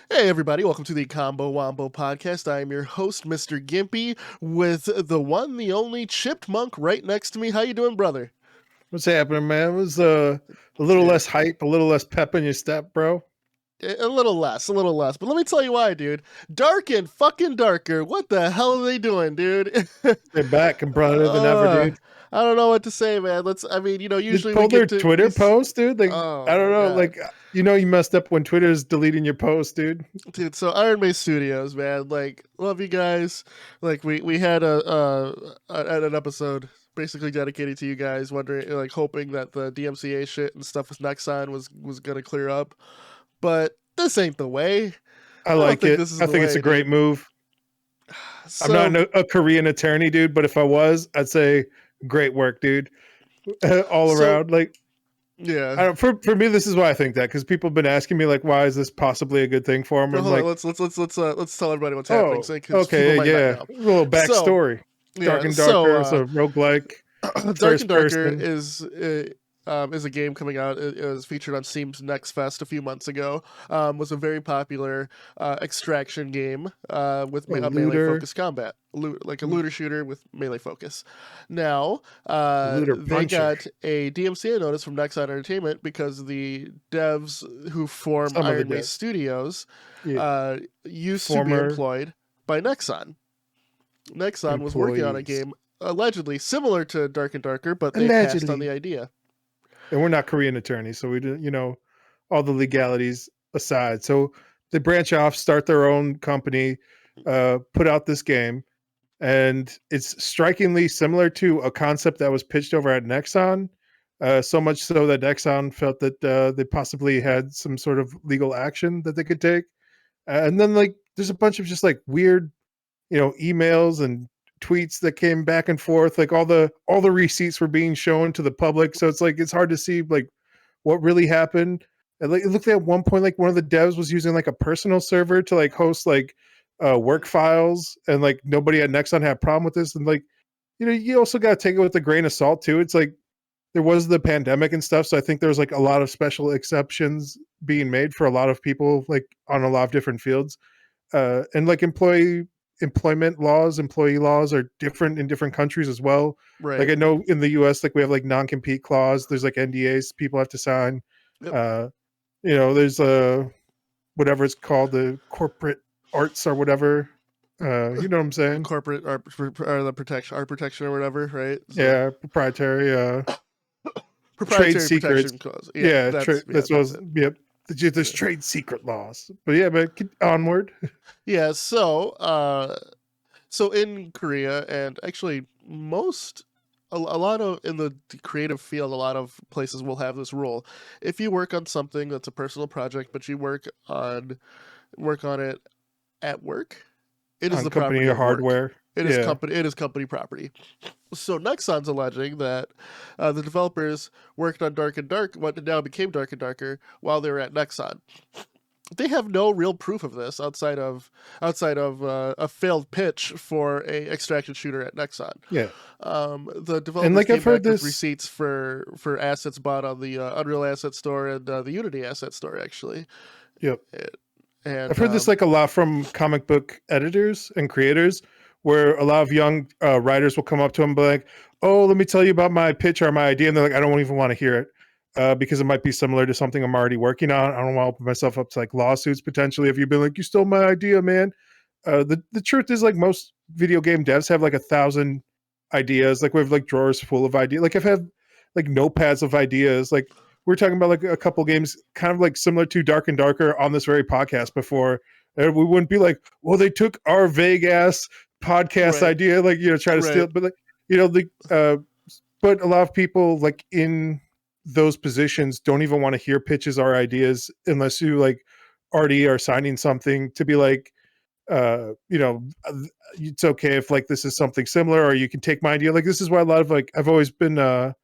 Hey everybody, welcome to the Combo Wombo podcast. I am your host, Mr. Gimpy, with the one, the only Chipped Monk right next to me. How you doing, brother? What's happening, man? It was a little less hype, a little less pep in your step, bro. A little less. But let me tell you why, dude. Dark and fucking darker. What the hell are they doing, dude? They're back and brighter than ever, dude. I don't know what to say, man. Usually pull we their get to Twitter post, dude. Like, Oh, I don't know, God. like you messed up when Twitter's deleting your post, dude. Dude, so Ironmace Studios, man, like, love you guys. Like, we had an episode basically dedicated to you guys, wondering, like, hoping that the DMCA shit and stuff with Nexon was gonna clear up, but this ain't the way. I like think it. this is I the think it's way, a great dude. move. So, I'm not a Korean attorney, dude, but if I was, I'd say great work, dude. All around, like. yeah. I don't, for me, this is why I think that, because people have been asking me, like, why is this possibly a good thing for them? Well, I'm hold like, on, let's tell everybody what's happening. oh, 'Cause people okay, might yeah, not a know. little backstory. Dark and Darker, so roguelike. Dark and Darker person. is a game coming out. It was featured on Steam's Next Fest a few months ago. Was a very popular extraction game with melee focused combat, like a looter shooter with melee focus. Now they got a DMCA notice from Nexon Entertainment because the devs who form Ironmace Studios used to be employed by Nexon. Nexon was working on a game allegedly similar to Dark and Darker, but they passed on the idea. And we're not Korean attorneys, so we didn't, all the legalities aside. So they branch off, start their own company, put out this game, and it's strikingly similar to a concept that was pitched over at Nexon. So much so that Nexon felt that they possibly had some sort of legal action that they could take. And then, like, there's a bunch of just like weird, emails and tweets that came back and forth. Like all the receipts were being shown to the public, so it's hard to see like what really happened. And like it looked at one point like one of the devs was using like a personal server to like host like work files, and like nobody at Nexon had a problem with this. And like you also got to take it with a grain of salt too. It's like there was the pandemic and stuff, so I think there's like a lot of special exceptions being made for a lot of people, like on a lot of different fields. And like employee laws are different in different countries as well. Right. Like I know in the US, like we have like non-compete clause, there's like NDAs people have to sign. Yep. There's whatever it's called, the corporate arts or whatever. You know what I'm saying? Corporate art protection or whatever, right? So, yeah, proprietary trade secrets clause. Yeah, that's what I was, yep. There's trade secret laws, but yeah, but onward. Yeah, so in Korea, and actually a lot of in the creative field, a lot of places will have this rule. If you work on something that's a personal project, but you work on it at work, it is the company property or hardware. It is company property. So Nexon's alleging that the developers worked on Dark and Dark, what now became Dark and Darker, while they were at Nexon. They have no real proof of this outside of a failed pitch for a extraction shooter at Nexon. Yeah. The developers came back with receipts for assets bought on the Unreal Asset Store and the Unity Asset Store, actually. Yep. And I've heard this like a lot from comic book editors and creators, where a lot of young writers will come up to them and be like, oh, let me tell you about my pitch or my idea. And they're like, I don't even want to hear it because it might be similar to something I'm already working on. I don't want to open myself up to like lawsuits potentially if you've been like, you stole my idea, man. The truth is, like, most video game devs have like 1,000 ideas. Like we have like drawers full of ideas. Like I've had like notepads of ideas. Like we're talking about like a couple games kind of like similar to Dark and Darker on this very podcast before. And we wouldn't be like, well, they took our vague ass podcast idea, like, try to steal, but like, but a lot of people like in those positions don't even want to hear pitches or ideas unless you like already are signing something to be like, it's okay if like this is something similar, or you can take my idea. Like this is why a lot of like I've always been a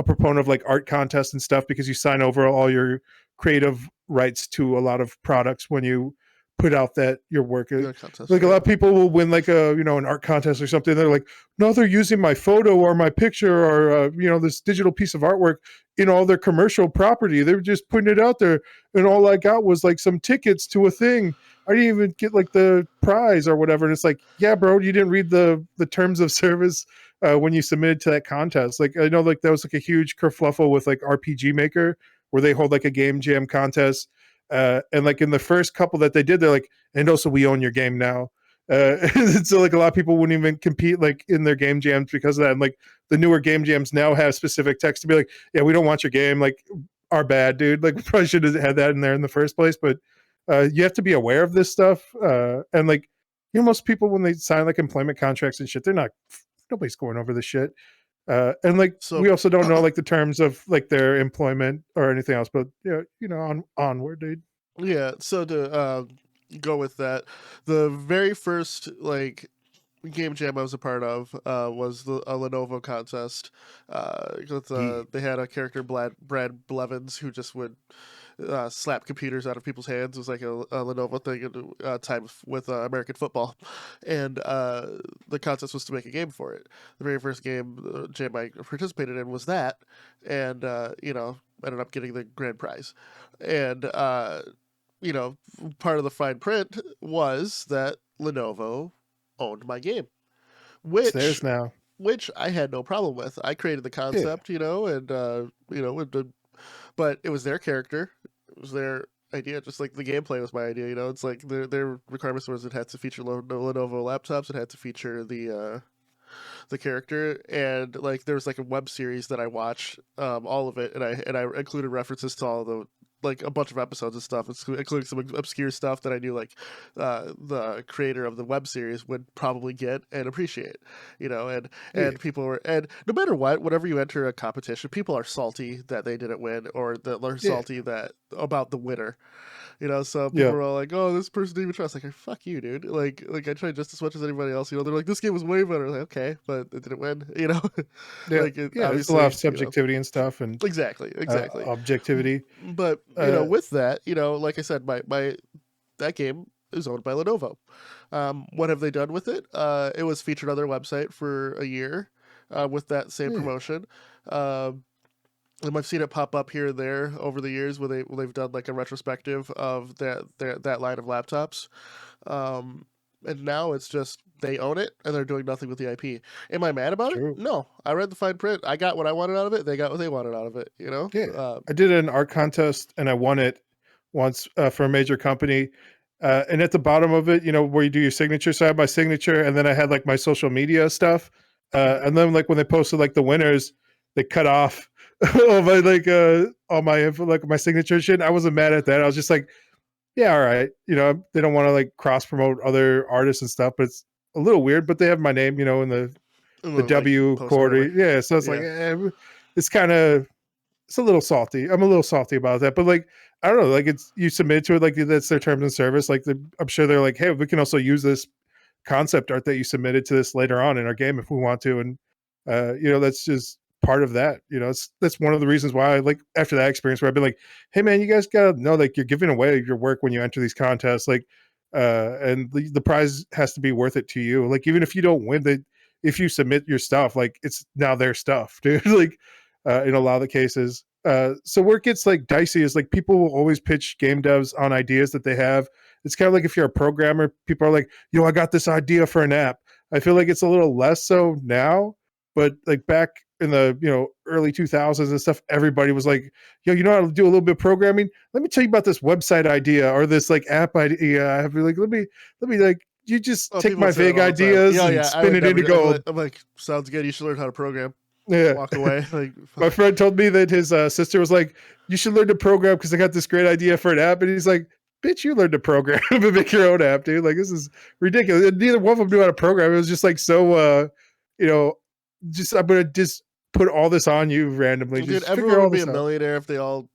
proponent of like art contests and stuff, because you sign over all your creative rights to a lot of products when you put out that your work. Contest, Like a lot of people will win like a an art contest or something. They're like, no, they're using my photo or my picture or this digital piece of artwork in all their commercial property. They were just putting it out there, and all I got was like some tickets to a thing. I didn't even get like the prize or whatever. And it's like, yeah, bro, you didn't read the terms of service when you submitted to that contest. Like I know like that was like a huge kerfluffle with like RPG Maker where they hold like a game jam contest. And like in the first couple that they did, they're like, and also we own your game now. So like a lot of people wouldn't even compete like in their game jams because of that. And like the newer game jams now have specific text to be like, yeah, we don't want your game. Like, our bad, dude. Like we probably should have had that in there in the first place. But you have to be aware of this stuff. And like, most people when they sign like employment contracts and shit, nobody's going over this shit. And like we also don't know like the terms of like their employment or anything else, but onward, dude. Yeah, so to go with that, the very first like game jam I was a part of was a Lenovo contest. They had a character Brad Blevins who just would slap computers out of people's hands. It was like a Lenovo thing at time with American football, and the contest was to make a game for it. The very first game jam I participated in was that, and ended up getting the grand prize, and part of the fine print was that Lenovo owned my game, There's now. which I had no problem with. I created the concept, but it was their character, it was their idea, just like the gameplay was my idea. It's like their requirements was it had to feature Lenovo laptops, it had to feature the character, and like there was like a web series that I watched, all of it, and I included references to all the like a bunch of episodes and stuff, including some obscure stuff that I knew like the creator of the web series would probably get and appreciate, and people were, and no matter whenever you enter a competition, people are salty that they didn't win or that they're salty that about the winner. So people were all like, "Oh, this person didn't even trust." Like, fuck you, dude. Like I tried just as much as anybody else. They're like, "This game was way better." Like, okay, but it didn't win. Like, there's a lot of subjectivity and stuff, and exactly, objectivity. But with that, like I said, my that game is owned by Lenovo. What have they done with it? It was featured on their website for a year with that same promotion. And I've seen it pop up here and there over the years where they've done like a retrospective of that line of laptops, and now it's just they own it and they're doing nothing with the IP. Am I mad about it? No, I read the fine print. I got what I wanted out of it. They got what they wanted out of it. I did an art contest and I won it once for a major company. And at the bottom of it, where you do your signature, so I had my signature, and then I had like my social media stuff. And then like when they posted like the winners, they cut off all my like all my info, like my signature shit. I wasn't mad at that. I was just like, yeah, all right. They don't want to like cross promote other artists and stuff, but it's a little weird. But they have my name, in the W quarter. Yeah, so it's like it's kind of, it's a little salty. I'm a little salty about that, but like I don't know, like it's, you submit to it, like that's their terms and service. Like I'm sure they're like, hey, we can also use this concept art that you submitted to this later on in our game if we want to, and that's just part of that. That's one of the reasons why, like after that experience where I've been like, hey man, you guys gotta know, like you're giving away your work when you enter these contests, like and the prize has to be worth it to you. Like even if you don't win, if you submit your stuff, like it's now their stuff, dude. Like in a lot of the cases. So where it gets like dicey is like people will always pitch game devs on ideas that they have. It's kind of like if you're a programmer, people are like, I got this idea for an app. I feel like it's a little less so now, but like back in the early 2000s and stuff, everybody was like, you know how to do a little bit of programming? Let me tell you about this website idea or this like app idea. I have to be like, let me like, you just take my vague ideas and spin it into gold. I'm like, sounds good. You should learn how to program. Yeah. Walk away. Like, my friend told me that his sister was like, you should learn to program because I got this great idea for an app. And he's like, bitch, you learn to program and make your own app, dude. Like, this is ridiculous. And neither one of them knew how to program. It was just like so, just I'm gonna just put all this on you randomly. Dude, just everyone would be a millionaire if they all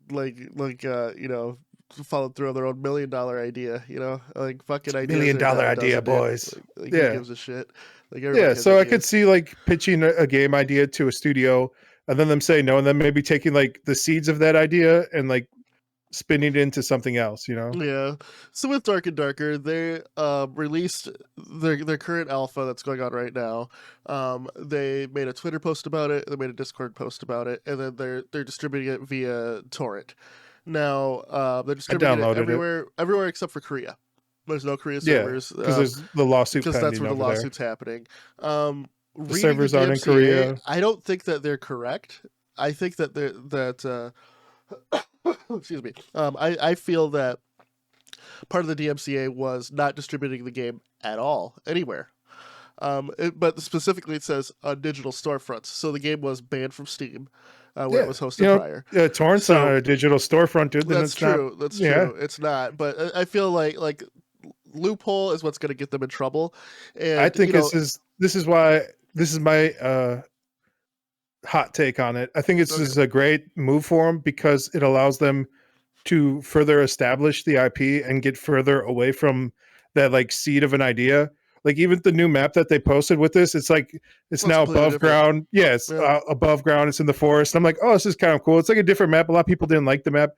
followed through on their own $1 million idea. Like fucking $1 million idea, boys. Like, who gives a shit? Like, so I could see like pitching a game idea to a studio and then them saying no, and then maybe taking like the seeds of that idea and like spinning it into something else, Yeah. So with Dark and Darker, they released their current alpha that's going on right now. They made a Twitter post about it, they made a Discord post about it, and then they're distributing it via torrent. Now, they're I distributing it downloaded it. everywhere except for Korea. There's no Korea Yeah, servers because there's the lawsuit because that's pending where the over there. lawsuit's happening. The Reading the servers aren't in DMCA, Korea. I don't think that they're correct. I think that excuse me. I feel that part of the DMCA was not distributing the game at all anywhere. But specifically, it says on digital storefronts. So the game was banned from Steam, where it was hosted prior. Torrent's So on a digital storefront, dude. Then that's it's true. not. That's Yeah, true. It's not. But I feel like loophole is what's going to get them in trouble. And I think this is why this is my hot take on it. I think this is a great move for them because it allows them to further establish the IP and get further away from that like seed of an idea. Like even the new map that they posted with this, it's like it's now above ground. Yeah, it's above ground. It's in the forest. I'm like, oh, this is kind of cool. It's like a different map. A lot of people didn't like the map.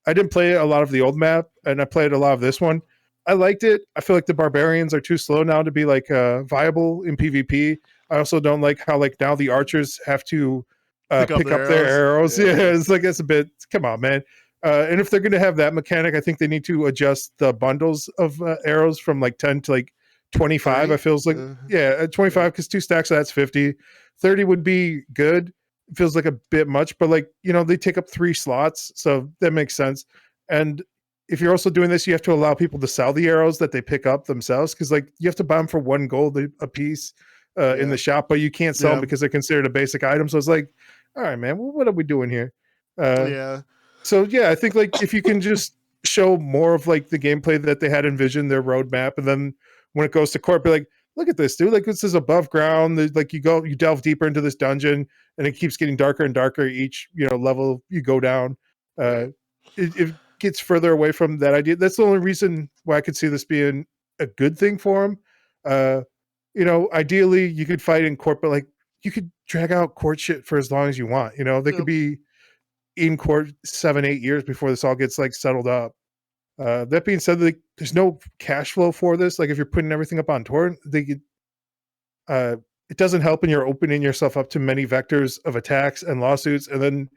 I didn't play a lot of the old map, and I played a lot of this one. I liked it. I feel like the barbarians are too slow now to be like viable in PvP. I also don't like how like now the archers have to pick up their arrows. Yeah, it's like that's a bit. Come on, man. And if they're going to have that mechanic, I think they need to adjust the bundles of arrows from like 10 to like 25. 30? I feels like, yeah, 25 because 2 stacks of that's 50. 30 would be good. It feels like a bit much, but like, they take up 3 slots. So that makes sense. And if you're also doing this, you have to allow people to sell the arrows that they pick up themselves because like you have to buy them for 1 gold a piece in the shop, but you can't sell them because they're considered a basic item. So it's like, all right, man, what are we doing here? So yeah, I think like if you can just show more of like the gameplay that they had envisioned, their roadmap, and then when it goes to court, be like, look at this, dude. Like this is above ground. There's, like you delve deeper into this dungeon, and it keeps getting darker and darker each level you go down. It gets further away from that idea. That's the only reason why I could see this being a good thing for them. Ideally you could fight in court, but like you could drag out court shit for as long as you want. They could be in court 7-8 years before this all gets like settled up. That being said, like, there's no cash flow for this. Like if you're putting everything up on torrent, it doesn't help when you're opening yourself up to many vectors of attacks and lawsuits, and then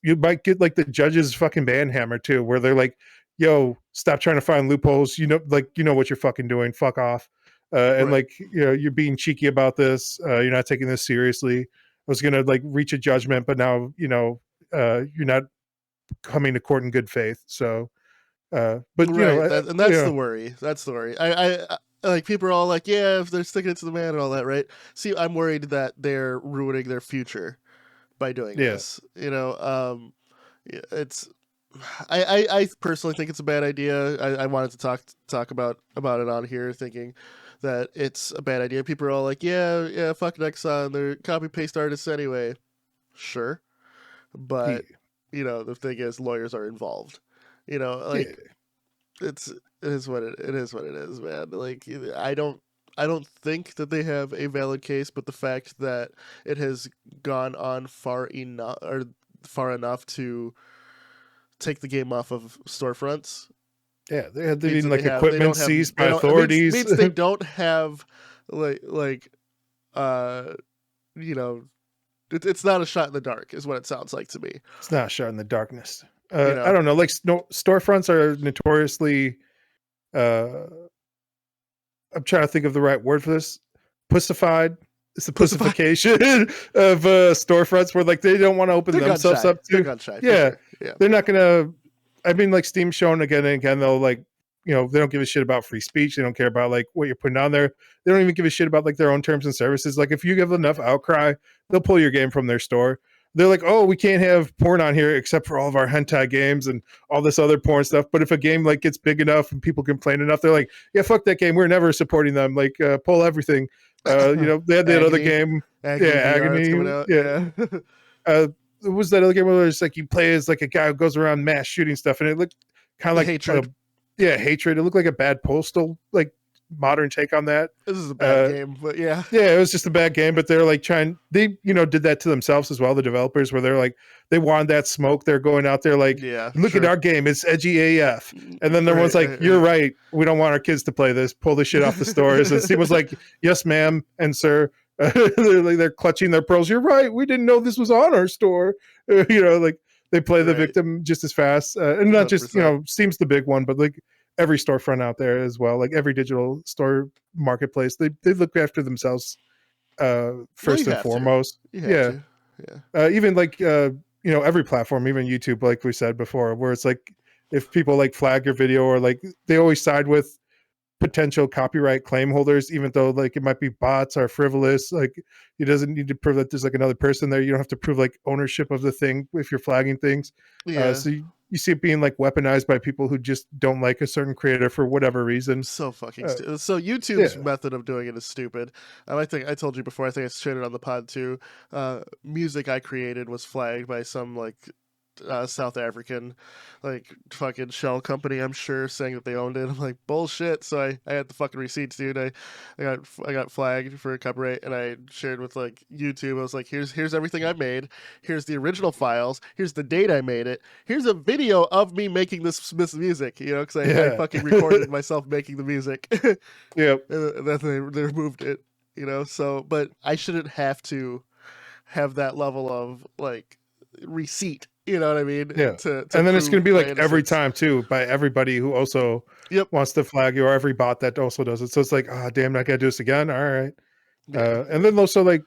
you might get like the judges fucking ban hammer too, where they're like, "Yo, stop trying to find loopholes. What you're fucking doing. Fuck off." And like you're being cheeky about this. You're not taking this seriously. I was gonna like reach a judgment, but now you're not coming to court in good faith. So, but and that's the worry. That's the worry. I like people are all like, yeah, if they're sticking it to the man and all that, right? See, I'm worried that they're ruining their future by doing this. It's. I personally think it's a bad idea. I wanted to talk about it on here, thinking that it's a bad idea. People are all like, yeah, fuck Nexon. They're copy paste artists anyway. Sure. But the thing is, lawyers are involved. It is what it is, man. Like I don't think that they have a valid case, but the fact that it has gone on far enough to take the game off of storefronts. Yeah, they're needing like equipment seized by authorities. Means they don't have it's not a shot in the dark, is what it sounds like to me. It's not a shot in the darkness. I don't know. Like storefronts are notoriously. I'm trying to think of the right word for this. Pussified. It's the pussification of storefronts where like they don't want to open themselves up to. They're gun shy. Yeah, they're not gonna. I mean, like Steam showing again and again, they'll like. They don't give a shit about free speech. They don't care about like what you're putting on there. They don't even give a shit about like their own terms and services. Like if you give enough outcry, they'll pull your game from their store. They're like, oh, we can't have porn on here except for all of our hentai games and all this other porn stuff. But if a game like gets big enough and people complain enough, they're like, yeah, fuck that game. We're never supporting them. Like pull everything. They had that other game. Agony. What was that other game where it's like you play as like a guy who goes around mass shooting stuff and it looked kind of like hatred. Hatred. It looked like a bad postal like modern take on that. This is a bad game, but yeah. Yeah, it was just a bad game, but they're like they, did that to themselves as well, the developers, where they're like, they wanted that smoke. They're going out there like, Yeah, look at our game, it's edgy AF. And then everyone's like, you're right. We don't want our kids to play this. Pull this shit off the stores. And Steve was like, yes, ma'am and sir. They're clutching their pearls. You're right. We didn't know this was on our store. Like they play the victim just as fast. And not 100%. Just, Steam's the big one, but like every storefront out there as well, like every digital store marketplace, they look after themselves first and foremost. Yeah. Even like every platform, even YouTube, like we said before, where it's like if people like flag your video, or like they always side with potential copyright claim holders, even though like it might be bots or frivolous. Like it doesn't need to prove that there's like another person there. You don't have to prove like ownership of the thing if you're flagging things. So you see it being like weaponized by people who just don't like a certain creator for whatever reason. So fucking stupid. So YouTube's method of doing it is stupid. I think I told you before, I think I shared it on the pod too. Music I created was flagged by some like South African like fucking shell company, I'm sure, saying that they owned it. I'm like, bullshit. So I had the fucking receipts, dude. I got flagged for copyright, and I shared with like YouTube. I was like, here's everything I made. Here's the original files. Here's the date I made it. Here's a video of me making this music, because I fucking recorded myself making the music. Yep. And then they removed it, so, but I shouldn't have to have that level of like receipt. You know what I mean? Yeah. And then it's going to be like every time too, by everybody who also wants to flag you, or every bot that also does it. So it's like, damn, I got to do this again. All right. And then also like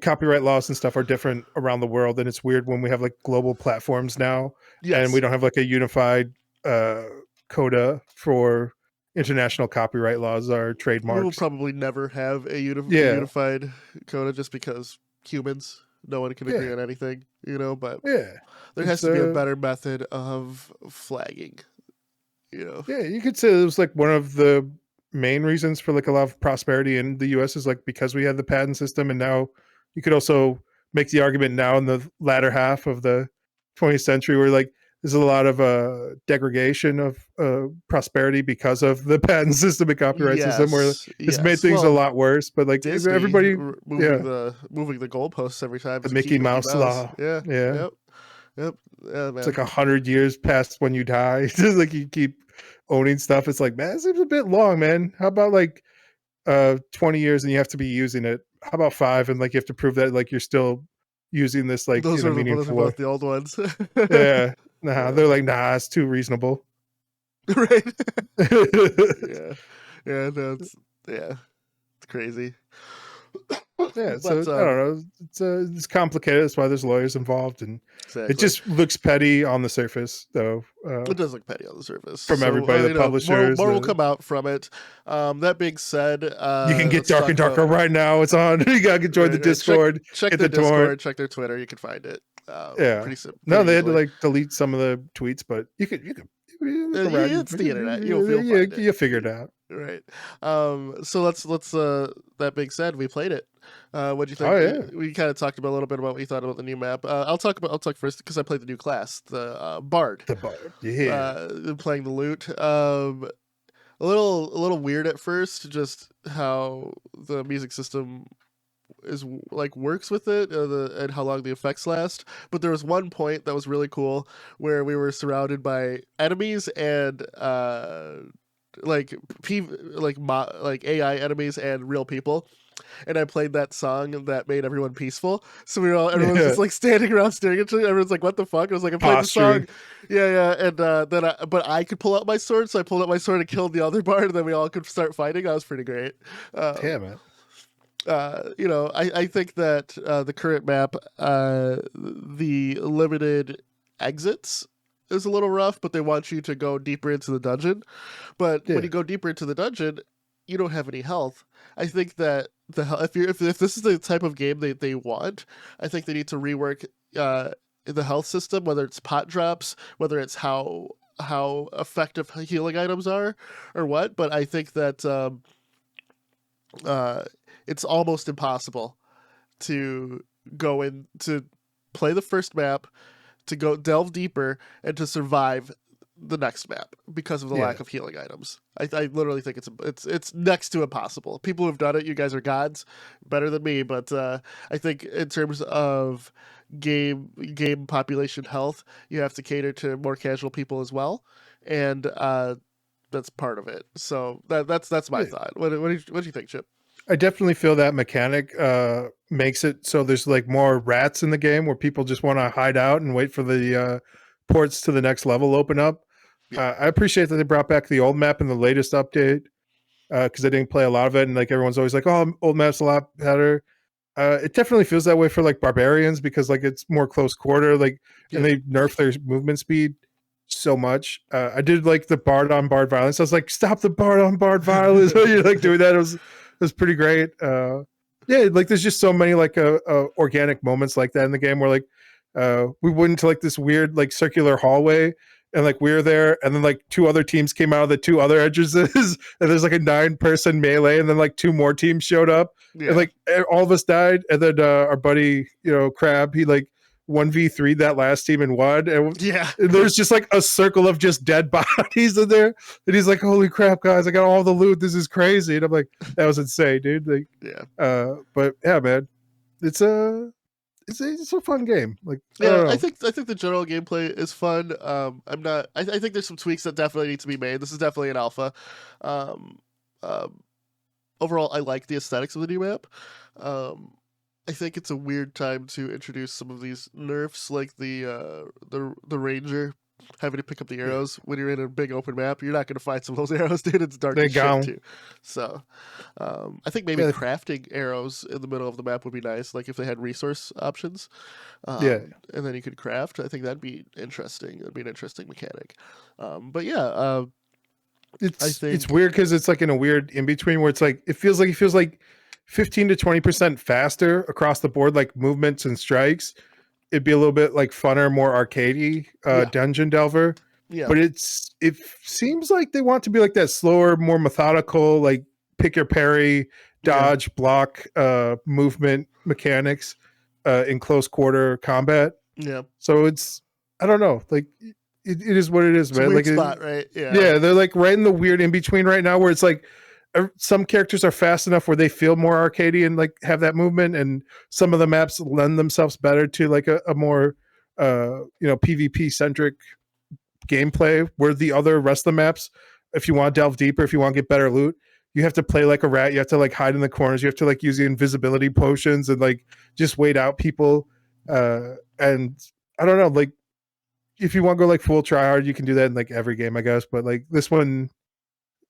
copyright laws and stuff are different around the world. And it's weird when we have like global platforms now, and we don't have like a unified coda for international copyright laws or trademarks. We will probably never have a unified coda, just because humans, no one can agree on anything, but there has to be a better method of flagging, Yeah, you could say it was like one of the main reasons for like a lot of prosperity in the US is like because we had the patent system. And now you could also make the argument now in the latter half of the 20th century where like there's a lot of degradation of prosperity because of the patent system and copyright system, where it's made things a lot worse. But like Disney, everybody moving the goalposts every time. The Mickey Mouse law. Yeah. Yep. Yeah, man. It's like 100 years past when you die. It's just like you keep owning stuff. It's like, man, it seems a bit long, man. How about like 20 years and you have to be using it? How about 5 and like you have to prove that like you're still using this like those are both the old ones. Yeah. They're like, it's too reasonable. Right. No, it's crazy. Yeah, so I don't know. It's complicated. That's why there's lawyers involved, and it just looks petty on the surface, though. It does look petty on the surface from everybody. The publishers, more will come out from it. That being said, you can get Dark and Darker right now. It's on. You gotta join the Discord. Check the Discord. Torrent. Check their Twitter. You can find it. Pretty simple. No, they had to like delete some of the tweets, but you could. It's the internet. You'll figure it out. Right. So let's that being said, we played it. What do you think? Oh, yeah. We kind of talked about a little bit about what you thought about the new map. I'll talk first because I played the new class, the Bard. The Bard. Yeah. Playing the loot. A little weird at first, just how the music system is like works with it, and how long the effects last. But there was one point that was really cool where we were surrounded by enemies and like AI enemies and real people, and I played that song that made everyone peaceful. So everyone's just like standing around staring at each other. Everyone's like, "What the fuck?" I was like, "I played the song." Yeah. And but I could pull out my sword, so I pulled out my sword and killed the other bard, and then we all could start fighting. That was pretty great. Damn it. I think that the current map, the limited exits is a little rough, but they want you to go deeper into the dungeon. But when you go deeper into the dungeon, you don't have any health. I think that if this is the type of game they want, I think they need to rework the health system, whether it's pot drops, whether it's how effective healing items are, or what. But I think that it's almost impossible to go in to play the first map, to go delve deeper, and to survive the next map because of the Yeah. lack of healing items. I literally think it's next to impossible. People who've done it, you guys are gods, better than me. But I think in terms of game population health, you have to cater to more casual people as well, and that's part of it. So that's my Yeah. thought. What do you think, Chip? I definitely feel that mechanic makes it so there's like more rats in the game where people just want to hide out and wait for the ports to the next level open up. Yeah. I appreciate that they brought back the old map in the latest update because I didn't play a lot of it, and like everyone's always like, "Oh, old map's a lot better." It definitely feels that way for like barbarians because like it's more close quarter, like, and they nerf their movement speed so much. I did like the bard on bard violence. I was like, "Stop the bard on bard violence!" When you're like doing that, it was pretty great. Yeah, like there's just so many like organic moments like that in the game where like we went into like this weird like circular hallway and like we were there and then like two other teams came out of the two other entrances and there's like a 9-person melee and then like two more teams showed up and like all of us died and then our buddy Crab, he like 1v3 that last team and won and there's just like a circle of just dead bodies in there and he's like, holy crap guys, I got all the loot, this is crazy. And I'm like, that was insane, dude. Like but yeah, man, it's a fun game. Like I think the general gameplay is fun. I think there's some tweaks that definitely need to be made. This is definitely an alpha. Overall, I like the aesthetics of the new map. I think it's a weird time to introduce some of these nerfs, like the ranger having to pick up the arrows when you're in a big open map. You're not going to find some of those arrows, dude. It's dark as shit too. So I think maybe crafting arrows in the middle of the map would be nice, like if they had resource options. And then you could craft. I think that'd be interesting. That'd be an interesting mechanic. But yeah, it's weird because it's like in a weird in between where it's like it feels like 15 to 20% faster across the board, like movements and strikes. It'd be a little bit like funner, more arcadey dungeon delver. Yeah. But it seems like they want to be like that slower, more methodical, like pick your parry, dodge, block, movement mechanics in close quarter combat. Yeah. So it's, I don't know, like it is what it is, man. It's a weird like spot, right? Yeah, they're like right in the weird in between right now where it's like some characters are fast enough where they feel more arcadey and like have that movement, and some of the maps lend themselves better to like a more PvP centric gameplay, where the other rest of the maps, if you want to delve deeper, if you want to get better loot, you have to play like a rat, you have to like hide in the corners, you have to like use the invisibility potions and like just wait out people, and I don't know, like if you want to go like full try hard, you can do that in like every game, I guess, but like this one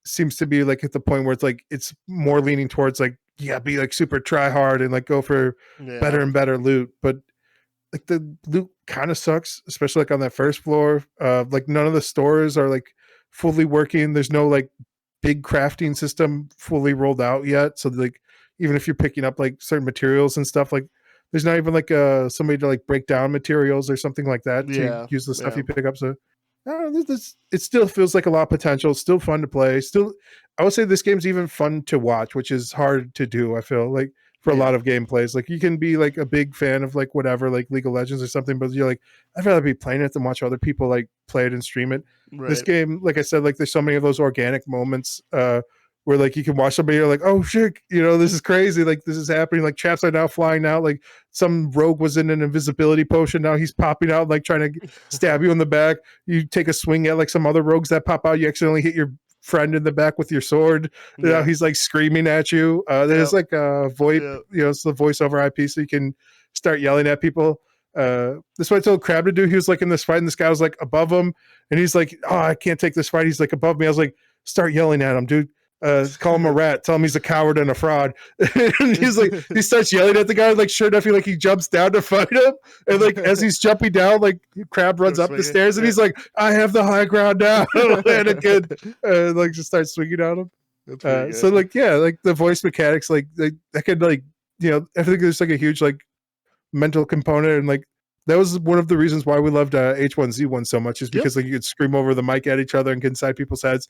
seems to be like at the point where it's like it's more leaning towards like be like super try hard and like go for better and better loot, but like the loot kind of sucks, especially like on that first floor. Like none of the stores are like fully working. There's no like big crafting system fully rolled out yet, so like even if you're picking up like certain materials and stuff, like there's not even like somebody to like break down materials or something like that to use the stuff you pick up. So I don't know, it still feels like a lot of potential. It's still fun to play. Still, I would say this game's even fun to watch, which is hard to do, I feel like, for a lot of gameplays. Like you can be like a big fan of like whatever, like League of Legends or something, but you're like, I'd rather be playing it than watch other people like play it and stream it. This game, like I said, like there's so many of those organic moments where like you can watch somebody, you're like, oh shit, this is crazy, like this is happening, like traps are now flying out, like some rogue was in an invisibility potion, now he's popping out like trying to stab you in the back. You take a swing at like some other rogues that pop out, you accidentally hit your friend in the back with your sword. Now he's like screaming at you. There's like a VoIP, it's the voice over IP, so you can start yelling at people. This is what I told Crab to do. He was like in this fight and this guy was like above him and he's like, oh, I can't take this fight, he's like above me. I was like, start yelling at him, dude. Call him a rat, tell him he's a coward and a fraud. And he's like, he starts yelling at the guy, like sure enough he jumps down to fight him, and like as he's jumping down, like Crab runs up the stairs and he's like, I have the high ground now. And again like just starts swinging on him. So like like the voice mechanics, like that could like I think there's like a huge like mental component, and like that was one of the reasons why we loved H1Z1 so much, is because like you could scream over the mic at each other and get inside people's heads.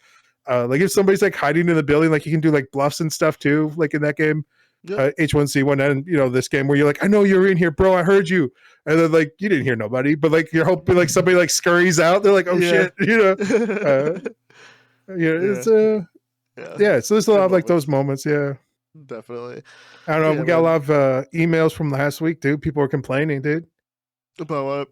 Like if somebody's like hiding in the building, like you can do like bluffs and stuff too, like in that game. Yep. H1C1, and this game where you're like, I know you're in here, bro. I heard you, and then like you didn't hear nobody, but like you're hoping like somebody like scurries out. They're like, oh Yeah. shit, it's Yeah. yeah. So there's a lot Good of like those moments. moments. Yeah, Definitely. I don't know. Yeah, We got a man. lot of emails from last week, dude. People were complaining, dude. About what?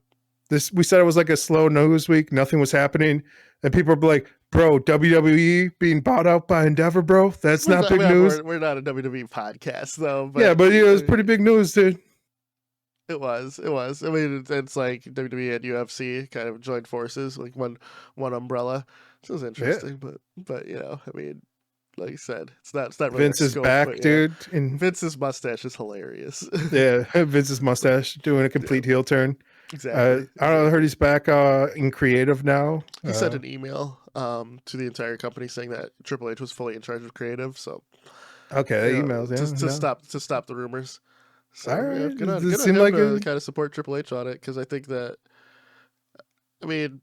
We said it was like a slow news week. Nothing was happening, and people were like, "Bro, WWE being bought out by Endeavor, bro. That's We're not not. big news." We're not a WWE podcast though, Yeah, but but it was pretty big news, dude. it was. It was. I mean, it's like WWE and UFC kind of joined forces, like one umbrella. So it was Yeah, interesting, but I mean, like I said, it's not really our Vince is scope, back, but dude. And Vince's mustache is hilarious. yeah, Vince's mustache doing a Yeah, complete heel turn. exactly. I don't know. I heard Exactly. he's back in creative now. He sent an email to the entire company saying that Triple H was fully in charge of creative, so Okay, emails. Yeah, no. to stop the rumors. All So yeah, right. Does it good on seem him like to it? kind of support Triple H on it because I think that I mean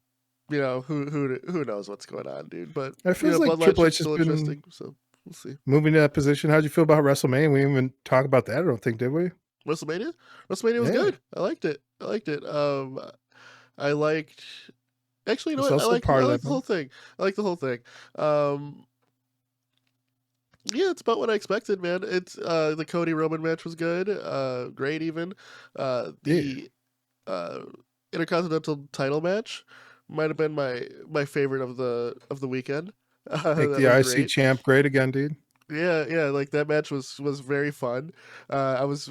who knows what's going on, dude. But It feels like Bloodline Triple should H has still been interesting, so we'll see. moving to that position. How'd you feel about WrestleMania? We didn't even talk about that. I don't think, did we? WrestleMania, WrestleMania was Yeah, good. I liked it. I liked it. I liked. Actually, you know it's what? also part I of like that. the whole thing. I like the whole thing. Um, yeah, it's about what I expected, man. It's the Cody Roman match was good. Great even. Yeah, The uh Intercontinental title match might have been my favorite of the weekend. make That the was IC great. champ great again, dude. Yeah, like that match was very fun. I was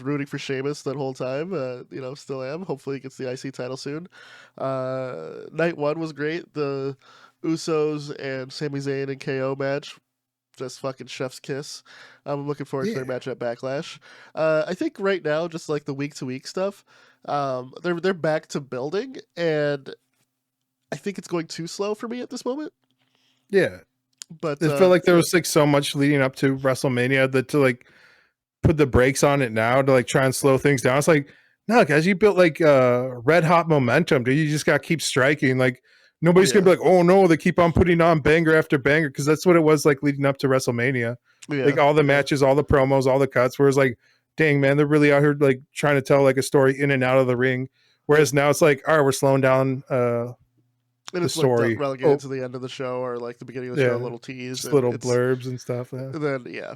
rooting for Sheamus that whole time. Still am. Hopefully, he gets the IC title soon. Night one was great. The Usos and Sami Zayn and KO match, just fucking chef's kiss. I'm looking forward to their Yeah, match at Backlash. I think right now, just like the week to week stuff, they're back to building, and I think it's going too slow for me at this moment. yeah. But It felt like there was like so much leading up to WrestleMania that to like put the brakes on it now to like try and slow things down. It's like, no, guys, you built like red hot momentum, dude. You just gotta keep striking. Like nobody's gonna yeah, be like, oh no, they keep on putting on banger after banger, because that's what it was like leading up to WrestleMania. Like yeah, all the yeah. matches, all the promos, all the cuts, where it's like, dang man, they're really out here like trying to tell like a story in and out of the ring. Yep. Whereas now it's like, all right, we're slowing down And the it's like story. relegated Oh, to the end of the show or like the beginning of the show, a yeah. little tease, Just and little blurbs and stuff. Yeah. then yeah.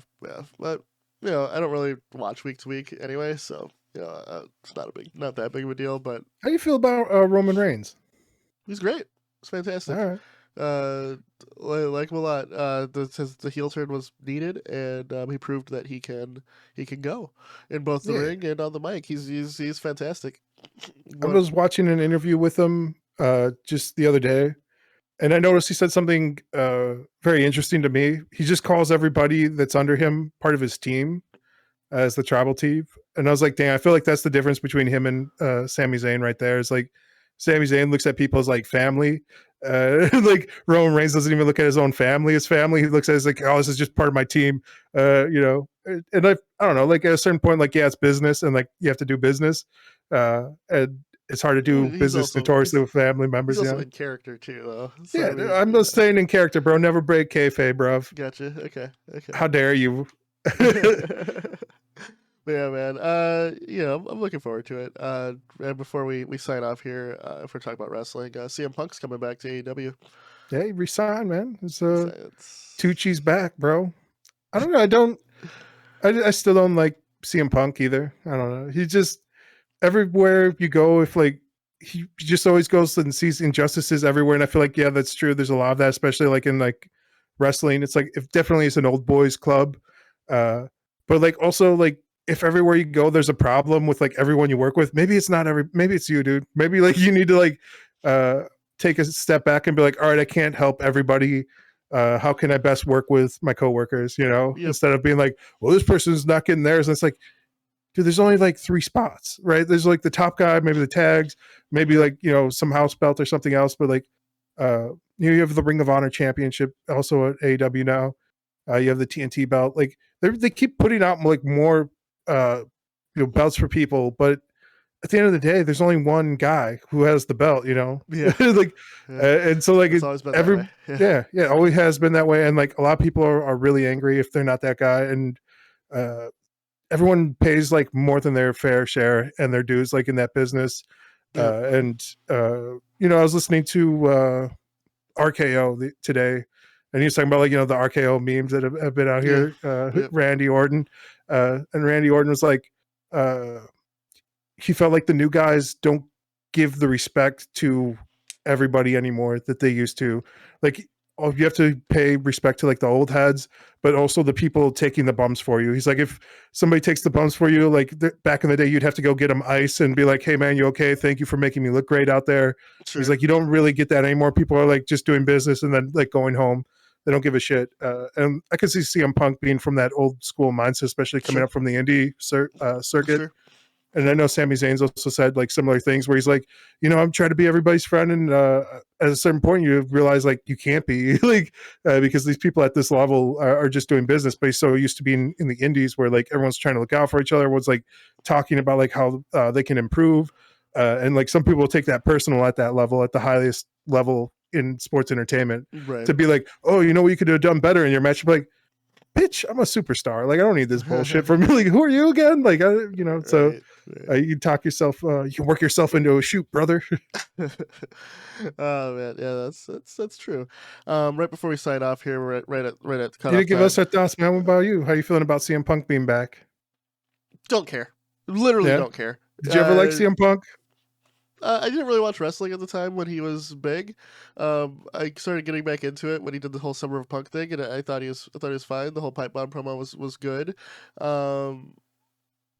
But I don't really watch week to week anyway, so it's not that big of a deal. But How do you feel about Roman Reigns? he's great. It's All fantastic. right. Like him a lot. The heel turn was needed, and he proved that he can go in both the Yeah. ring and on the mic. He's fantastic. I What? was watching an interview with him just the other day, and I noticed he said something very interesting to me. He just calls everybody that's under him part of his team as the tribal team. And I was like, dang, I feel like that's the difference between him and Sami Zayn right there. It's like Sami Zayn looks at people as like family. Like Roman Reigns doesn't even look at his own family as family. He looks at it as like, oh, this is just part of my team. And I don't know, like at a certain point, like, yeah, it's business and like you have to do business. And it's hard to do He's business also notoriously with family he's members, also in character too, though. So Yeah, I mean, I'm just staying in character, bro. Never break kayfabe, bro. gotcha. Okay, How dare you? But yeah, man. I'm looking forward to it. And before we sign off here, if we're talking about wrestling, CM Punk's coming back to AEW. Yeah, he resigned, man. It's It's Tucci's back, bro. I don't know. I still don't like CM Punk either. I don't know. He just everywhere you go, if like he just always goes and sees injustices everywhere, and I feel like yeah, that's true. There's a lot of that, especially like in like wrestling. It's like if definitely it's an old boys club, but like also like if everywhere you go there's a problem with like everyone you work with, maybe it's not maybe it's you, dude. Maybe like you need to like uh take a step back and be like, all right, I can't help everybody. How can I best work with my coworkers, yep, instead of being like, well, this person's not getting theirs. And it's like, dude, there's only like 3 spots, right? There's like the top guy, maybe the tags, maybe yep, like, some house belt or something else. But like, you have the Ring of Honor championship also at AEW now. You have the TNT belt. Like they keep putting out like more, belts for people. But at the end of the day, there's only one guy who has the belt, yeah, like, yeah. and so like It's always been that every, way. Yeah, yeah, always has been that way. And like a lot of people are really angry if they're not that guy. And, everyone pays like more than their fair share and their dues like in that business. Yep. I was listening to RKO today, and he was talking about like the RKO memes that have been out Yeah. here. Yep. Randy Orton, and Randy Orton was like, he felt like the new guys don't give the respect to everybody anymore that they used to. Like, oh, you have to pay respect to like the old heads, but also the people taking the bumps for you. He's like, if somebody takes the bumps for you, like back in the day, you'd have to go get them ice and be like, hey man, you okay? Thank you for making me look great out there. Sure. He's like, you don't really get that anymore. People are like just doing business and then like going home. They don't give a shit. And I can see CM Punk being from that old school mindset, especially coming Sure. up from the indie circuit. Sure. And I know Sami Zayn's also said like similar things where he's like, I'm trying to be everybody's friend, and at a certain point you realize like you can't be like because these people at this level are just doing business. But he's so used to being in the indies where like everyone's trying to look out for each other, everyone's like talking about like how they can improve, and like some people will take that personal at that level, at the highest level in sports entertainment, Right. to be like, oh, what you could have done better in your match. Like, bitch, I'm a superstar. Like, I don't need this bullshit from you. Like, who are you again? Like, so Right. Right. you talk yourself, you can work yourself into a shoot, brother. Oh man, yeah, that's true. Right before we sign off here, we're right at You cutoff didn't give time. us our thoughts, man. What about you? How you feeling about CM Punk being back? Don't care. Literally Yeah. don't care. Did you ever like CM Punk? I didn't really watch wrestling at the time when he was big. I started getting back into it when he did the whole Summer of Punk thing, and I thought he was fine. The whole pipe bomb promo was good. Um,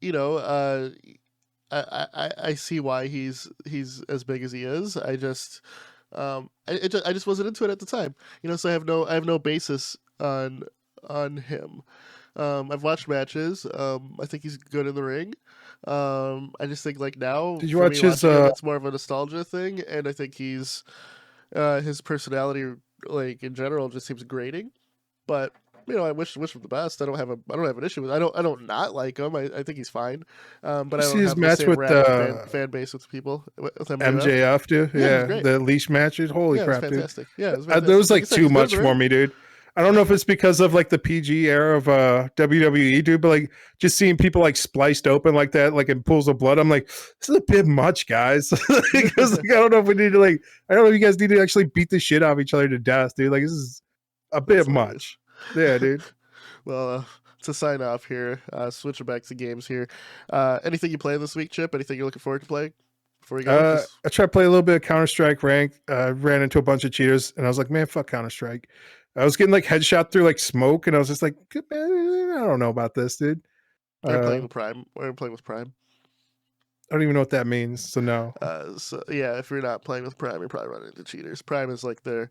you know, I see why he's as big as he is. I just I just wasn't into it at the time. So I have no basis on him. I've watched matches. I think he's good in the ring. I just think like now Did you for me watch his? watching him, it's more of a nostalgia thing, and I think his personality like in general just seems grating. But I wish him the best. I don't have an issue with. I don't not like him. I think he's fine. But You I see don't his have the match same with rabid fan base with people with MJF. MJF, dude? Yeah, it was Yeah, great. the leash matches. Holy Yeah, it was crap, dude! fantastic. Yeah, it was That fantastic. was Like like I said, too he's good in much the for ring. me, dude. I don't know if it's because of like the PG era of WWE, dude, but like just seeing people like spliced open like that, like in pools of blood, I'm like, this is a bit much, guys. Because like, I don't know if we need to like, I don't know if you guys need to actually beat the shit out of each other to death, dude. Like this is a bit much. Yeah, dude. Well, to sign off here, switching back to games here. Anything you play this week, Chip? Anything you're looking forward to playing before we go? I tried to play a little bit of Counter-Strike ranked. Ran into a bunch of cheaters, and I was like, man, fuck Counter-Strike. I was getting like headshot through like smoke, and I was just like, man, I don't know about this, dude. We're playing with Prime. We're playing with Prime. I don't even know what that means, so no. So yeah, if you're not playing with Prime, you're probably running into cheaters. Prime is like their,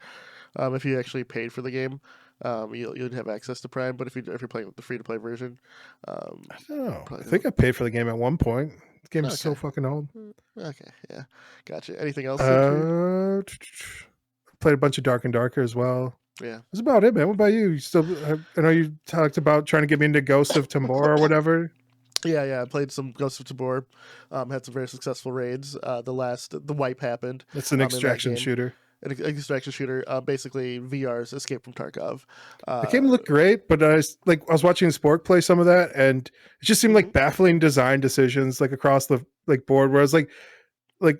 if you actually paid for the game, you'd have access to Prime. But if you're playing with the free to play version, I don't know. I think I paid for the game at one point. The game is so fucking old. Okay, yeah, gotcha. Anything else? Played a bunch of Dark and Darker as well. Yeah, that's about it, man. What about you? You still? I know you talked about trying to get me into Ghost of Tambor or whatever. Yeah. I played some Ghost of Tabor. Had some very successful raids. The wipe happened. It's an extraction shooter. An extraction shooter. Basically, VR's Escape from Tarkov. The game looked great, but I was watching Spork play some of that, and it just seemed like baffling design decisions like across the like board. Where I was like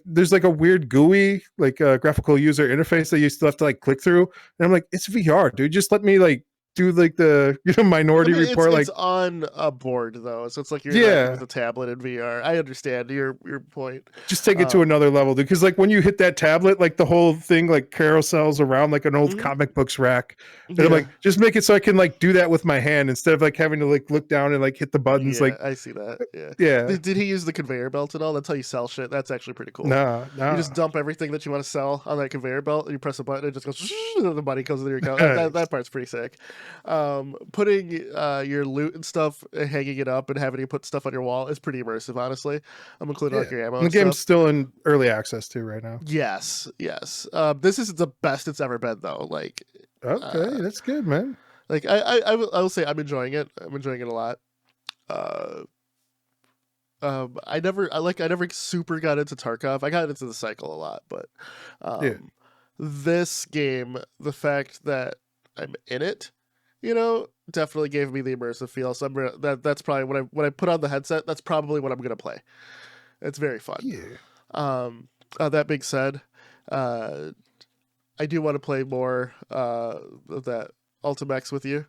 there's like a weird GUI like graphical user interface that you still have to like click through, and I'm like, it's VR, dude. Just let me like do like the Minority Report. It's on a board though, so it's like you're with a tablet in VR. I understand your point. Just take it to another level, dude. Because like when you hit that tablet, like the whole thing like carousels around like an old comic books rack. And I'm like, just make it so I can like do that with my hand instead of like having to like look down and like hit the buttons. Yeah, like I see that. Yeah. Yeah. Did he use the conveyor belt at all? That's how you sell shit. That's actually pretty cool. No. You just dump everything that you want to sell on that conveyor belt, and you press a button, it just goes, and the money comes into your account. That part's pretty sick. Putting your loot and stuff, hanging it up, and having you put stuff on your wall is pretty immersive. Honestly, I'm including like your ammo. The game's still in early access too right now. Yes. This is the best it's ever been, though. Like, okay, that's good, man. Like, I will say I'm enjoying it. I'm enjoying it a lot. I never super got into Tarkov. I got into the cycle a lot, but this game, the fact that I'm in it, definitely gave me the immersive feel. So that's probably when I put on the headset. That's probably what I'm gonna play. It's very fun. Yeah. That being said, I do want to play more of that Ultimax with you.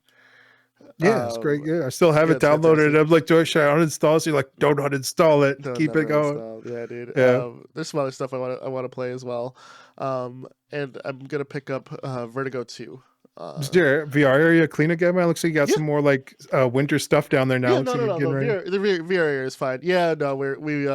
Yeah, it's great. Yeah, I still have yeah, it it's downloaded. fantastic. I'm like, should I uninstall? So you're like, don't uninstall it. No, Keep never it going. installed. Yeah, dude. Yeah. There's some other stuff I want to play as well. And I'm gonna pick up Vertigo 2. Is your VR area clean again, man? Looks like you got Yeah. some more like winter stuff down there now. Yeah, Looks like you're no. getting ready. The VR area is fine. Yeah, no, we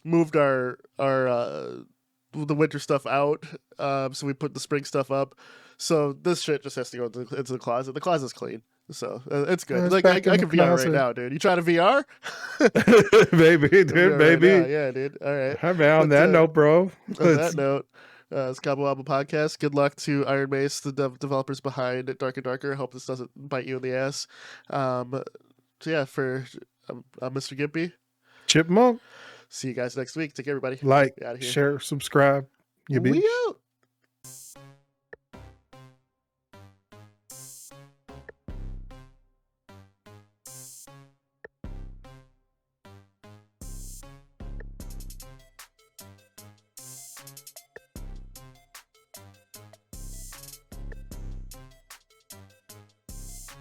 moved our the winter stuff out. So we put the spring stuff up. So this shit just has to go into the closet. The closet's clean, so it's good. It's Like back I in the can VR right closet. now, dude. You trying to VR? Maybe, dude, VR maybe. right now. Yeah, dude. All right. Hi, man. On But, that note, bro. On that note, it's Cabo Wombo Podcast. Good luck to Ironmace, the developers behind Dark and Darker. Hope this doesn't bite you in the ass. So yeah, I'm Mr. Gimpy. Chipmunk. See you guys next week. Take care, everybody. Like, Get out of here. share, subscribe. You We bitch. out.